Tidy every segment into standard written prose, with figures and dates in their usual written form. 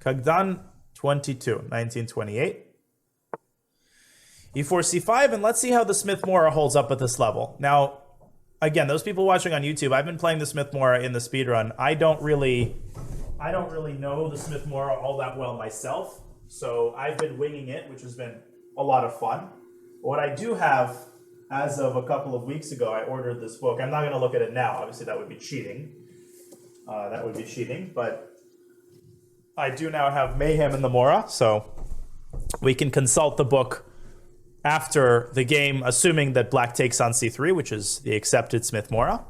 Kagdan 22, 1928. E4, C5, and let's see how the Smith-Morra holds up at this level. Now, again, those people watching on YouTube, I've been playing the Smith-Morra in the speedrun. I don't really know the Smith-Morra all that well myself, so I've been winging it, which has been a lot of fun. What I do have, as of a couple of weeks ago, I ordered this book. I'm not going to look at it now. Obviously, that would be cheating. But I do now have Mayhem in the Morra, so we can consult the book after the game, assuming that black takes on c3, which is the accepted Smith-Morra.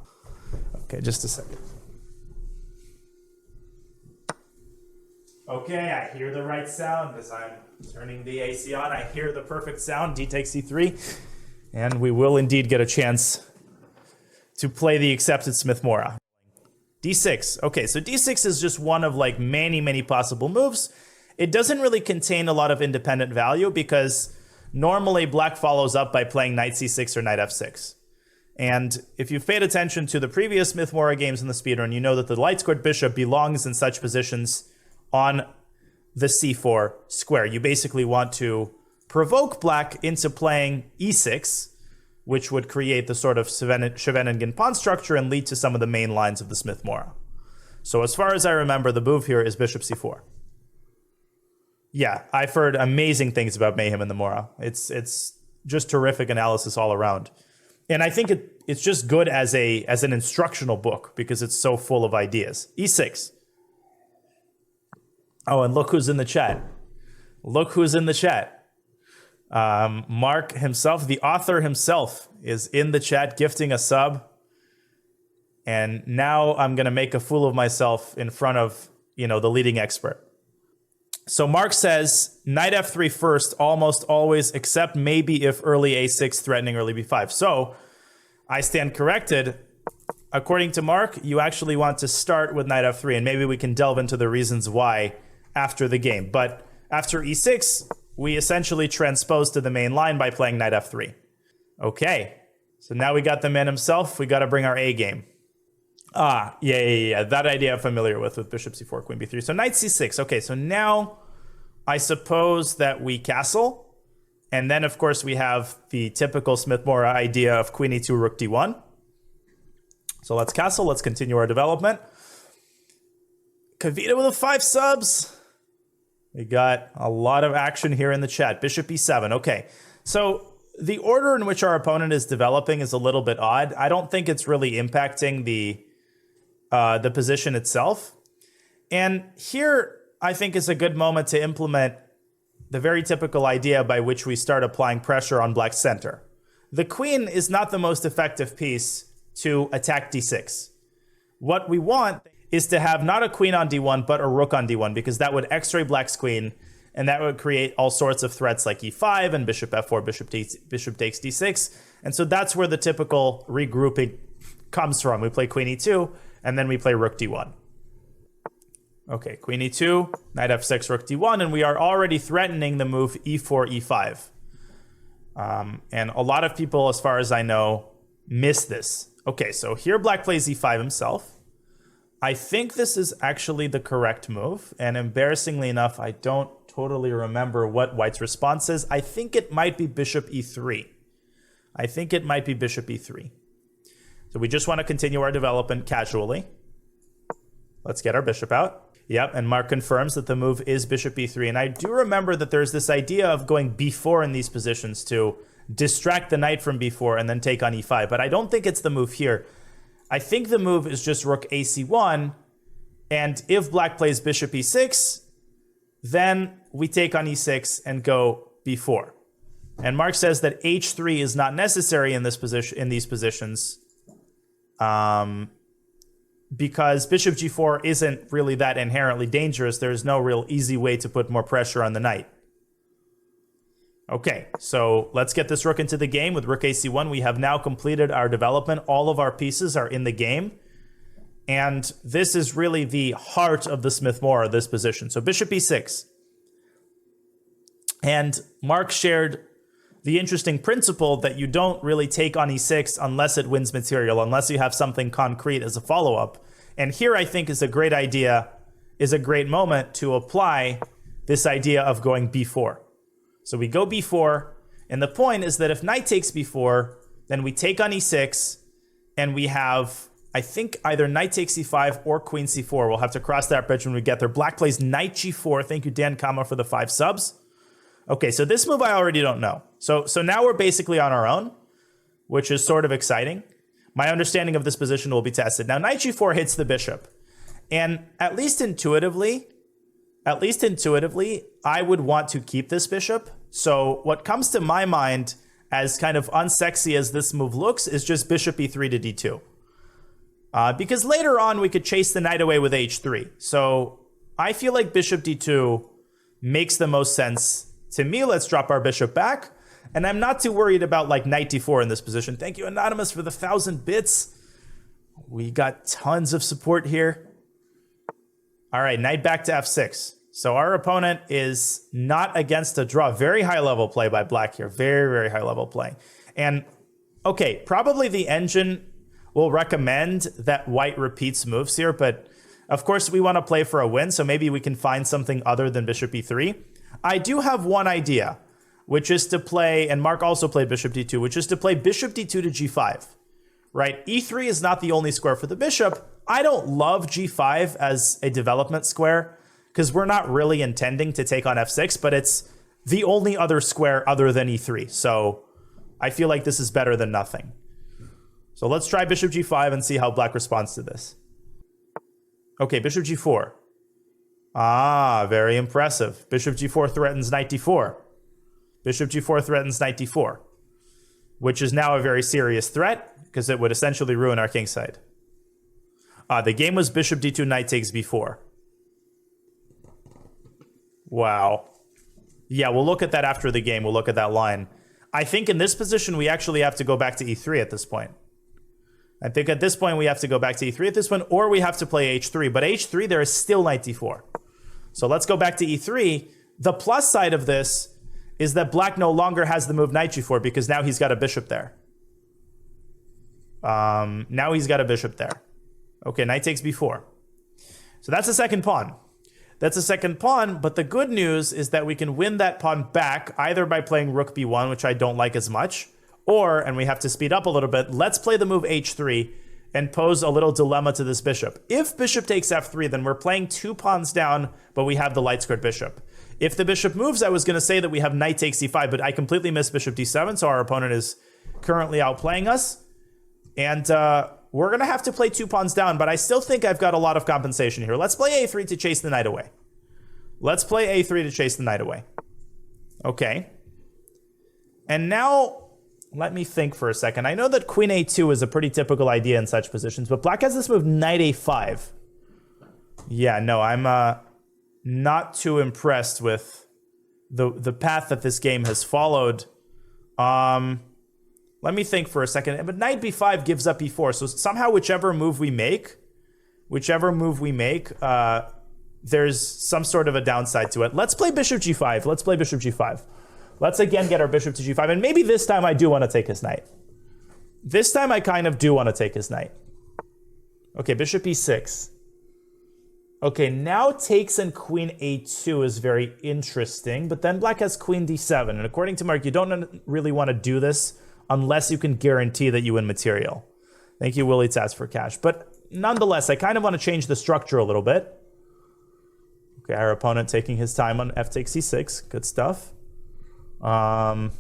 Okay, just a second. Okay, I hear the right sound as I'm turning the AC on. I hear the perfect sound, d takes c3, and we will indeed get a chance to play the accepted Smith-Morra. d6. Okay, so d6 is just one of like many possible moves. It doesn't really contain a lot of independent value because normally black follows up by playing knight c6 or knight f6. And if you've paid attention to the previous Smith-Morra games in the speedrun, you know that the light-squared bishop belongs in such positions on the c4 square. You basically want to provoke black into playing e6, which would create the sort of Scheveningen pawn structure and lead to some of the main lines of the Smith-Morra. So as far as I remember, the move here is bishop c4. Yeah, I've heard amazing things about Mayhem in the Morra. It's just terrific analysis all around. And I think it's just good as an instructional book because it's so full of ideas. e6. Oh, and look who's in the chat. Look who's in the chat. Mark himself, the author himself, is in the chat gifting a sub. And now I'm going to make a fool of myself in front of, the leading expert. So Mark says, knight f3 first, almost always, except maybe if early a6 threatening early b5. So I stand corrected. According to Mark, you actually want to start with knight f3, and maybe we can delve into the reasons why after the game. But after e6, we essentially transpose to the main line by playing knight f3. Okay, so now we got the man himself. We got to bring our A game. Yeah. That idea I'm familiar with bishop c4, queen b3. So knight c6. Okay, so now I suppose that we castle. And then, of course, we have the typical Smith-Morra idea of queen e2, rook d1. So let's castle. Let's continue our development. Kavita with 5 subs. We got a lot of action here in the chat. Bishop e7. Okay, so the order in which our opponent is developing is a little bit odd. I don't think it's really impacting the position itself. And here, I think, is a good moment to implement the very typical idea by which we start applying pressure on black's center. The queen is not the most effective piece to attack d6. What we want is to have not a queen on d1, but a rook on d1, because that would x-ray black's queen, and that would create all sorts of threats like e5 and bishop f4, bishop takes d6. And so that's where the typical regrouping comes from. We play queen e2, and then we play rook d1. Okay, queen e2, knight f6, rook d1, and we are already threatening the move e4, e5. And a lot of people, as far as I know, miss this. Okay, so here black plays e5 himself. I think this is actually the correct move, and embarrassingly enough, I don't totally remember what white's response is. I think it might be bishop e3. So we just want to continue our development casually. Let's get our bishop out. Yep, and Mark confirms that the move is bishop e3, and I do remember that there's this idea of going b4 in these positions to distract the knight from b4 and then take on e5, but I don't think it's the move here. I think the move is just rook ac1, and if black plays bishop e6, then we take on e6 and go b4. And Mark says that h3 is not necessary in this position, in these positions, because bishop g4 isn't really that inherently dangerous. There's no real easy way to put more pressure on the knight. Okay, so let's get this rook into the game with rook ac1. We have now completed our development. All of our pieces are in the game. And this is really the heart of the Smith-Morra, this position. So bishop e6. And Mark shared the interesting principle that you don't really take on e6 unless it wins material, unless you have something concrete as a follow-up. And here I think is a great idea is a great moment to apply this idea of going b4. So we go b4, and the point is that if knight takes b4, then we take on e6, and we have, I think, either knight takes e5 or queen c4. We'll have to cross that bridge when we get there. Black plays knight g4. Thank you, Dan Kama, for the 5 subs. Okay, so this move I already don't know. So now we're basically on our own, which is sort of exciting. My understanding of this position will be tested. Now, knight g4 hits the bishop. And at least intuitively, I would want to keep this bishop. So what comes to my mind, as kind of unsexy as this move looks, is just bishop e3 to d2. Because later on, we could chase the knight away with h3. So I feel like bishop d2 makes the most sense to me. Let's drop our bishop back. And I'm not too worried about like knight d4 in this position. Thank you, Anonymous, for the 1,000 bits. We got tons of support here. All right, knight back to f6. So our opponent is not against a draw. Very high level play by black here. Very, very high level play. And okay, probably the engine will recommend that white repeats moves here, but of course we want to play for a win, so maybe we can find something other than bishop e3. I do have one idea, which is to play, and Mark also played bishop d2, which is to play bishop d2 to g5, right? e3 is not the only square for the bishop. I don't love g5 as a development square because we're not really intending to take on f6, but it's the only other square other than e3. So I feel like this is better than nothing. So let's try bishop g5 and see how black responds to this. Okay, bishop g4. Ah, very impressive. Bishop g4 threatens knight d4. Bishop g4 threatens knight d4, which is now a very serious threat because it would essentially ruin our kingside. The game was bishop d2, knight takes b4. Wow. Yeah, we'll look at that after the game. We'll look at that line. I think in this position, we actually have to go back to e3 at this point. I think at this point, we have to go back to e3 at this point, or we have to play h3. But h3, there is still knight d4. So let's go back to e3. The plus side of this is that black no longer has the move knight g4 because now he's got a bishop there. Now he's got a bishop there. Okay, knight takes b4. So that's a second pawn. That's a second pawn, but the good news is that we can win that pawn back either by playing rook b1, which I don't like as much, or, and we have to speed up a little bit, let's play the move h3 and pose a little dilemma to this bishop. If bishop takes f3, then we're playing 2 pawns down, but we have the light squared bishop. If the bishop moves, I was going to say that we have knight takes e5, but I completely missed bishop d7, so our opponent is currently outplaying us. And we're going to have to play 2 pawns down, but I still think I've got a lot of compensation here. Let's play a3 to chase the knight away. Let's play a3 to chase the knight away. Okay. And now, let me think for a second. I know that queen a2 is a pretty typical idea in such positions, but black has this move knight a5. Yeah, no, I'm not too impressed with the path that this game has followed. Let me think for a second. But knight b5 gives up e4. So somehow whichever move we make, there's some sort of a downside to it. Let's play bishop g5. Let's play bishop g5. Let's again get our bishop to g5. And maybe this time I do want to take his knight. This time I kind of do want to take his knight. Okay, bishop e6. Okay, now takes and queen a2 is very interesting. But then black has queen d7. And according to Mark, you don't really want to do this unless you can guarantee that you win material. Thank you, Willie Taz, for cash. But nonetheless, I kind of want to change the structure a little bit. Okay, our opponent taking his time on f takes e6. Good stuff. And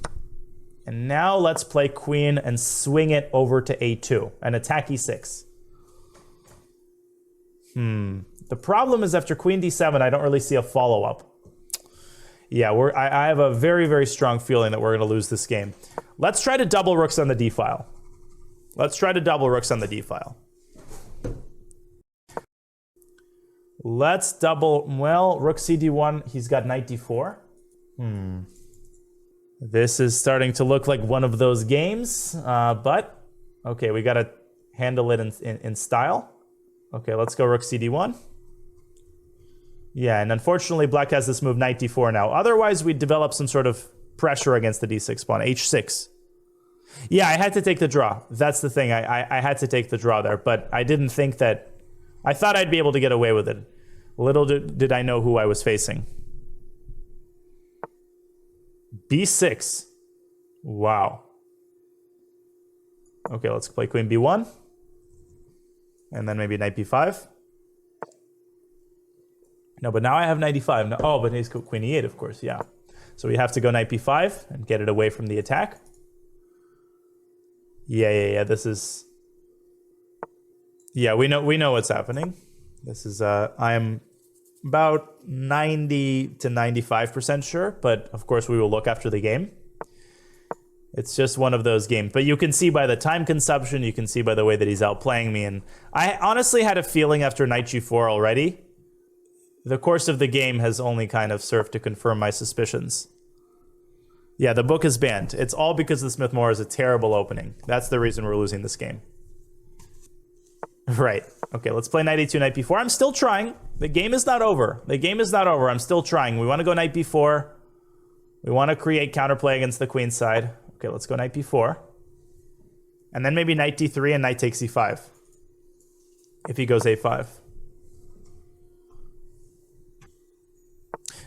now let's play queen and swing it over to a2 and attack e6. The problem is after queen d7, I don't really see a follow-up. Yeah, I have a very, very strong feeling that we're going to lose this game. Let's try to double rooks on the d file. Let's try to double rooks on the d file. Let's double, well, rook cd1, he's got knight d4. This is starting to look like one of those games, but okay, we got to handle it in style. Okay, let's go rook cd1. Yeah, and unfortunately, black has this move knight d4 now. Otherwise, we'd develop some sort of pressure against the d6 pawn, h6. Yeah, I had to take the draw. That's the thing. I had to take the draw there, but I didn't think that... I thought I'd be able to get away with it. Little did I know who I was facing. B6. Wow. Okay, let's play queen b1. And then maybe knight b5. No, but now I have knight e5. No, oh, but he's queen e8, of course, yeah. So we have to go knight b5 and get it away from the attack. Yeah, this is... Yeah, we know what's happening. This is, I'm about 90 to 95% sure, but of course we will look after the game. It's just one of those games. But you can see by the time consumption, you can see by the way that he's outplaying me. And I honestly had a feeling after knight g4 already. The course of the game has only kind of served to confirm my suspicions. Yeah, the book is banned. It's all because the Smith Morra is a terrible opening. That's the reason we're losing this game. Right. Okay, let's play knight e2, knight b4. I'm still trying. The game is not over. The game is not over. I'm still trying. We want to go knight b4. We want to create counterplay against the queen side. Okay, let's go knight b4. And then maybe knight d3 and knight takes e5. If he goes a5.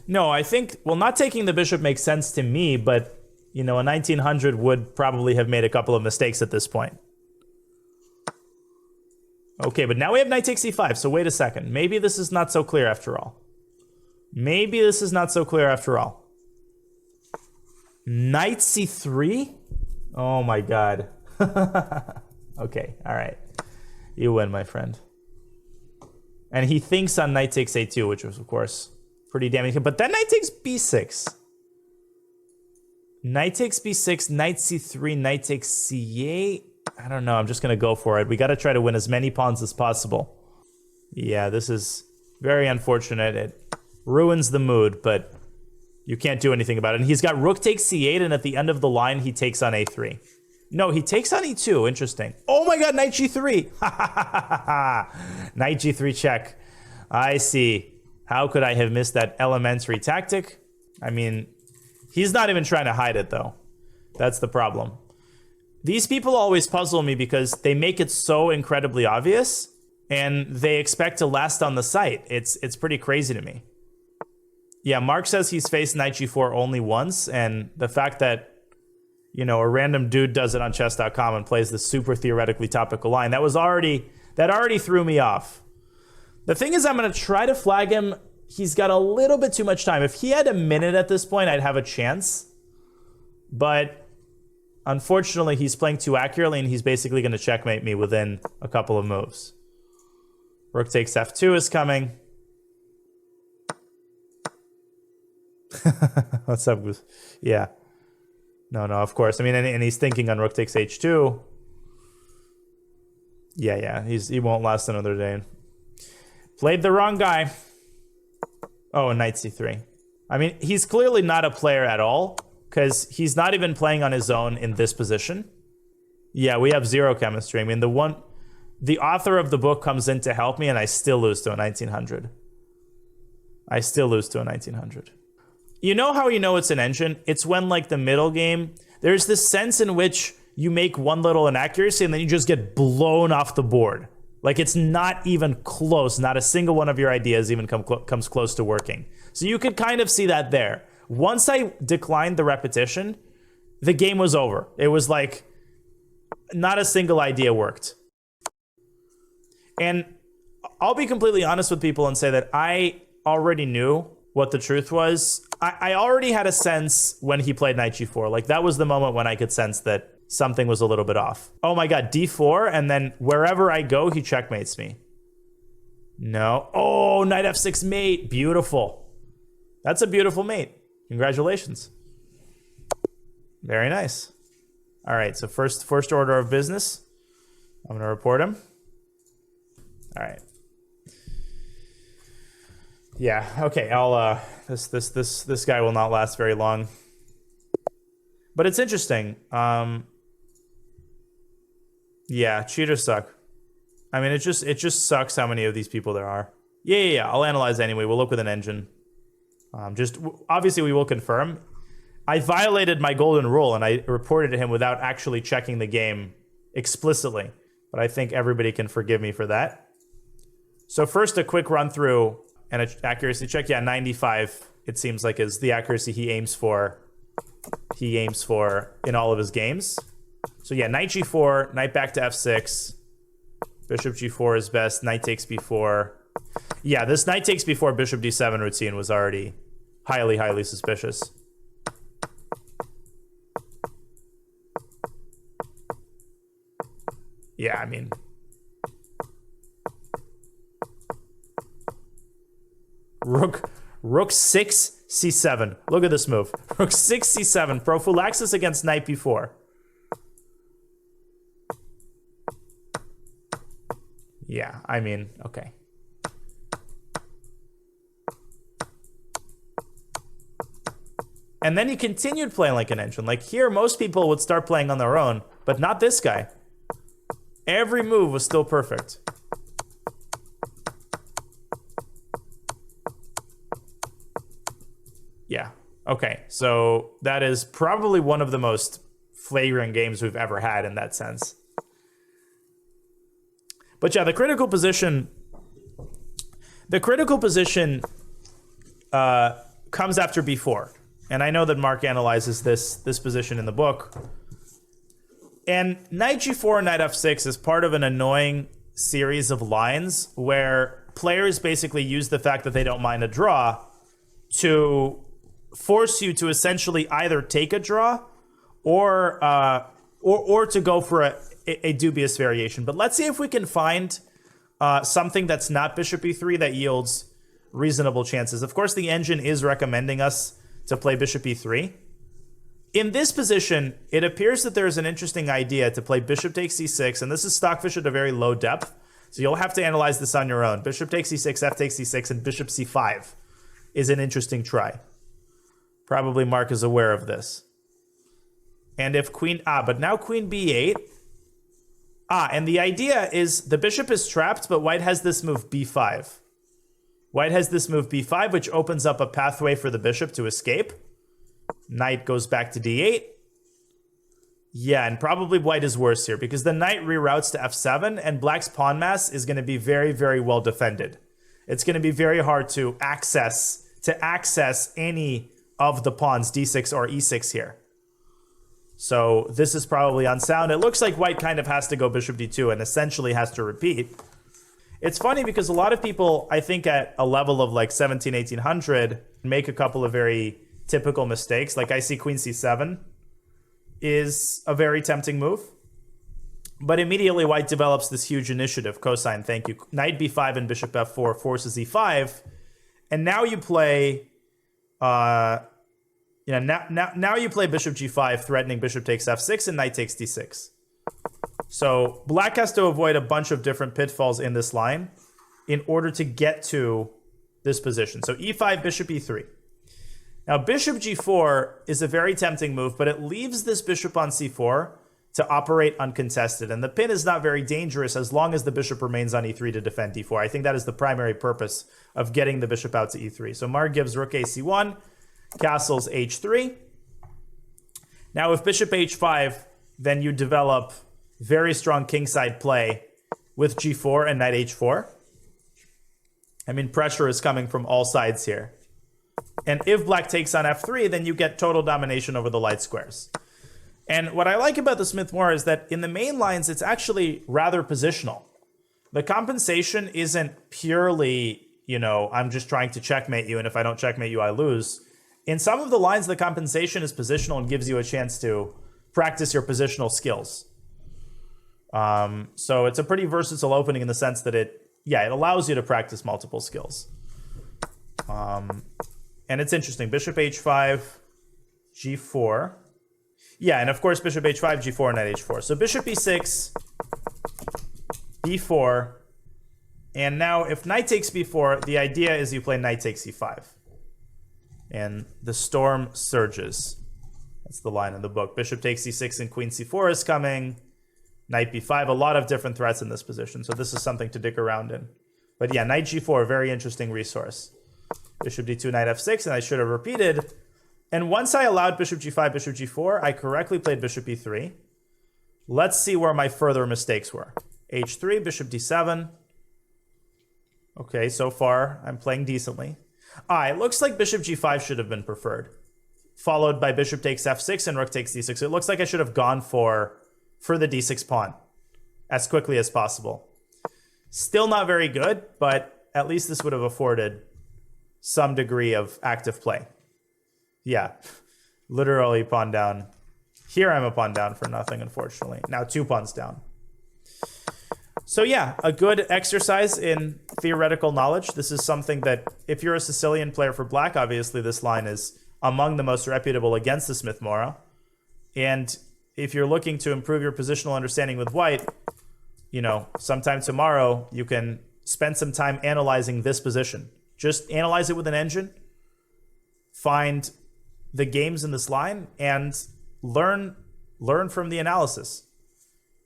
No, I think, well, not taking the bishop makes sense to me, but, you know, a 1900 would probably have made a couple of mistakes at this point. Okay, but now we have knight takes e5, so wait a second. Maybe this is not so clear after all. Maybe this is not so clear after all. Knight c3? Oh my god. Okay, all right. You win, my friend. And he thinks on knight takes a2, which was, of course, pretty damaging. But then knight takes b6. Knight takes b6, knight c3, knight takes c8. I don't know, I'm just going to go for it. We got to try to win as many pawns as possible. Yeah, this is very unfortunate. It ruins the mood, but you can't do anything about it. And he's got rook takes c8, and at the end of the line, he takes on a3. No, he takes on e2. Interesting. Oh my god, knight g3. Knight g3 check. I see. How could I have missed that elementary tactic? I mean, he's not even trying to hide it, though. That's the problem. These people always puzzle me because they make it so incredibly obvious, and they expect to last on the site. It's pretty crazy to me. Yeah, Mark says he's faced knight g4 only once, and the fact that, you know, a random dude does it on chess.com and plays the super theoretically topical line, that already threw me off. The thing is, I'm going to try to flag him. He's got a little bit too much time. If he had a minute at this point, I'd have a chance. But unfortunately, he's playing too accurately, and he's basically going to checkmate me within a couple of moves. Rook takes f2 is coming. What's up? Yeah. No, of course. I mean, and he's thinking on rook takes h2. Yeah. He won't last another day. Played the wrong guy. Oh, and knight c3. I mean, he's clearly not a player at all, because he's not even playing on his own in this position. Yeah, we have zero chemistry. I mean, the author of the book comes in to help me, and I still lose to a 1900. I still lose to a 1900. You know how you know it's an engine? It's when, like, the middle game, there's this sense in which you make one little inaccuracy, and then you just get blown off the board. Like, it's not even close. Not a single one of your ideas even comes close to working. So you could kind of see that there. Once I declined the repetition, the game was over. It was like, not a single idea worked. And I'll be completely honest with people and say that I already knew what the truth was. I already had a sense when he played knight g4. Like, that was the moment when I could sense that something was a little bit off. Oh my god, d4, and then wherever I go, he checkmates me. No. Oh, knight f6 mate. Beautiful. That's a beautiful mate. Congratulations. Very nice. All right, so first order of business. I'm going to report him. All right. Yeah, okay, I'll this guy will not last very long. But it's interesting. Yeah, cheaters suck. I mean, it just sucks how many of these people there are. Yeah, I'll analyze anyway. We'll look with an engine. Obviously we will confirm. I violated my golden rule and I reported to him without actually checking the game explicitly. But I think everybody can forgive me for that. So first, a quick run through an accuracy check. Yeah, 95, it seems like, is the accuracy he aims for in all of his games. So yeah, knight g4, knight back to f6, bishop g4 is best, knight takes b4. Yeah, this knight takes b4, bishop d7 routine was already highly, highly suspicious. Yeah, I mean... Rook 6, c7. Look at this move. Rook 6, c7. Prophylaxis against knight b4. Yeah, I mean, okay. And then he continued playing like an engine. Like here, most people would start playing on their own, but not this guy. Every move was still perfect. Yeah. Okay. So that is probably one of the most flagrant games we've ever had in that sense. But yeah, the critical position comes after b4. And I know that Mark analyzes this position in the book. And knight g4 and knight f6 is part of an annoying series of lines where players basically use the fact that they don't mind a draw to force you to essentially either take a draw or to go for a dubious variation. But let's see if we can find something that's not bishop e3 that yields reasonable chances. Of course, the engine is recommending us to play bishop e3. In this position, it appears that there's an interesting idea to play bishop takes c6, and this is stockfish at a very low depth, so you'll have to analyze this on your own. Bishop takes c6, f takes c6, and bishop c5 is an interesting try. Probably Mark is aware of this. And if queen... but now queen b8. And the idea is the bishop is trapped, but white has this move b5. White has this move b5, which opens up a pathway for the bishop to escape. Knight goes back to d8. Yeah, and probably white is worse here because the knight reroutes to f7, and black's pawn mass is going to be very, very well defended. It's going to be very hard to access any of the pawns, d6 or e6 here. So this is probably unsound. It looks like white kind of has to go bishop d2 and essentially has to repeat. It's funny because a lot of people, I think at a level of like 17, 1800, make a couple of very typical mistakes. Like I see queen c7 is a very tempting move. But immediately white develops this huge initiative. Cosine, thank you. Knight b5 and bishop f4 forces e5. And now you play... now you play bishop g5, threatening bishop takes f6 and knight takes d6. So black has to avoid a bunch of different pitfalls in this line in order to get to this position. So e5, bishop e3. Now bishop g4 is a very tempting move, but it leaves this bishop on c4 to operate uncontested. And the pin is not very dangerous as long as the bishop remains on e3 to defend d4. I think that is the primary purpose of getting the bishop out to e3. So Mark gives rook a c1, castles h3. Now if bishop h5, then you develop very strong kingside play with g4 and knight h4. I mean, pressure is coming from all sides here. And if black takes on f3, then you get total domination over the light squares. And what I like about the Smith-Morra is that in the main lines, it's actually rather positional. The compensation isn't purely, I'm just trying to checkmate you, and if I don't checkmate you, I lose. In some of the lines, the compensation is positional and gives you a chance to practice your positional skills. So it's a pretty versatile opening in the sense that it allows you to practice multiple skills. And it's interesting. Bishop h5, g4. Yeah, and of course, bishop h5, g4, knight h4. So bishop e6, b4. And now if knight takes b4, the idea is you play knight takes e5. And the storm surges. That's the line in the book. Bishop takes e6 and queen c4 is coming. Knight b5, a lot of different threats in this position. So this is something to dig around in. But yeah, knight g4, very interesting resource. Bishop d2, knight f6, and I should have repeated. And once I allowed bishop g5, bishop g4, I correctly played bishop e3. Let's see where my further mistakes were. h3, bishop d7. Okay, so far I'm playing decently. It looks like bishop g5 should have been preferred, followed by bishop takes f6 and rook takes d6. It looks like I should have gone for the d6 pawn as quickly as possible. Still not very good, but at least this would have afforded some degree of active play. Yeah, literally pawn down. Here I'm a pawn down for nothing, unfortunately. Now 2 pawns down. So yeah, a good exercise in theoretical knowledge. This is something that, if you're a Sicilian player for black, obviously this line is among the most reputable against the Smith-Morra. And if you're looking to improve your positional understanding with white, you know, sometime tomorrow you can spend some time analyzing this position. Just analyze it with an engine, find the games in this line, and learn from the analysis.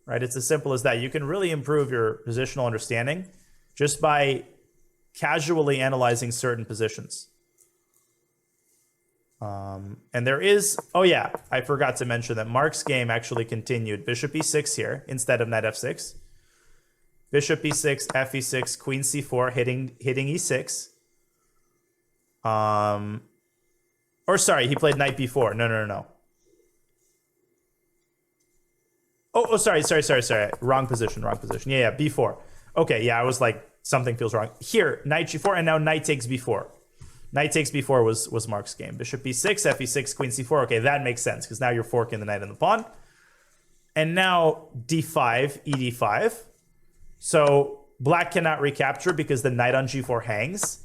Right? It's as simple as that. You can really improve your positional understanding just by casually analyzing certain positions. And there is, oh yeah, I forgot to mention that Mark's game actually continued. Bishop e6 here instead of knight f6. Bishop e6, f e6, queen c4, hitting e6. Or sorry, he played knight b4. No. Oh, sorry. Wrong position. Yeah, b4. Okay, yeah, I was like, something feels wrong. Here, knight g4, and now knight takes b4. Knight takes b4 was Mark's game. Bishop b6, f e6, queen c4. Okay, that makes sense, because now you're forking the knight and the pawn. And now d5, e d5. So black cannot recapture because the knight on g4 hangs.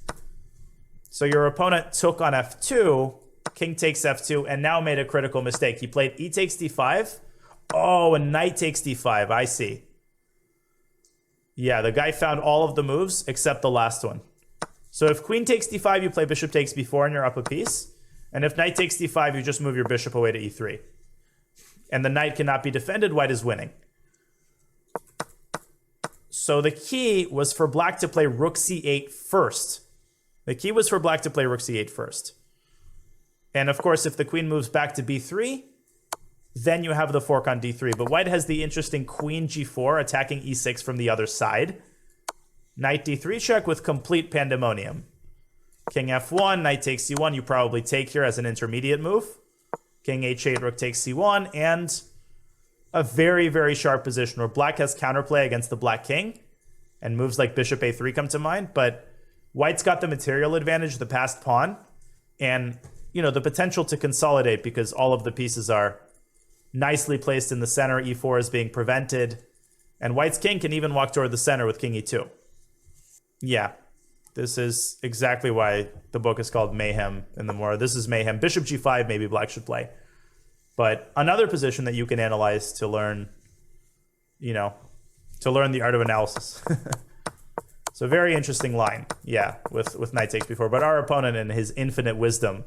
So your opponent took on f2, king takes f2, and now made a critical mistake. He played e takes d5. Oh, and knight takes d5. I see. Yeah, the guy found all of the moves except the last one. So if queen takes d5, you play bishop takes b4 and you're up a piece. And if knight takes d5, you just move your bishop away to e3. And the knight cannot be defended. White is winning. So the key was for black to play rook c8 first. And of course, if the queen moves back to b3, then you have the fork on d3. But white has the interesting queen g4 attacking e6 from the other side. Knight d3 check with complete pandemonium. King f1, knight takes c1. You probably take here as an intermediate move. King h8, rook takes c1. And a very, very sharp position where black has counterplay against the black king. And moves like bishop a3 come to mind. But white's got the material advantage, the passed pawn. And, you know, the potential to consolidate because all of the pieces are nicely placed in the center. e4 is being prevented. And white's king can even walk toward the center with king e2. Yeah, this is exactly why the book is called Mayhem in the Morra. This is Mayhem. Bishop g5 maybe black should play. But another position that you can analyze to learn, you know, to learn the art of analysis. It's a very interesting line, yeah, with knight takes b4. But our opponent, in his infinite wisdom,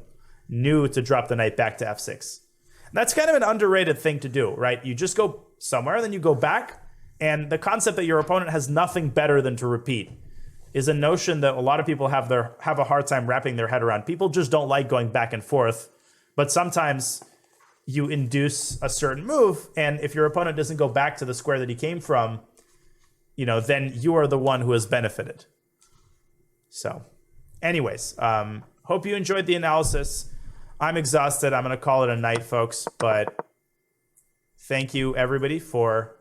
knew to drop the knight back to f6. That's kind of an underrated thing to do, right? You just go somewhere, then you go back, and the concept that your opponent has nothing better than to repeat is a notion that a lot of people have a hard time wrapping their head around. People just don't like going back and forth, but sometimes you induce a certain move, and if your opponent doesn't go back to the square that he came from, you know, then you are the one who has benefited. So, anyways, hope you enjoyed the analysis. I'm exhausted. I'm going to call it a night, folks. But thank you, everybody, for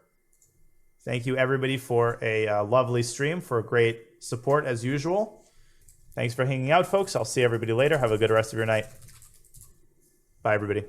a lovely stream, for great support as usual. Thanks for hanging out, folks. I'll see everybody later. Have a good rest of your night. Bye, everybody.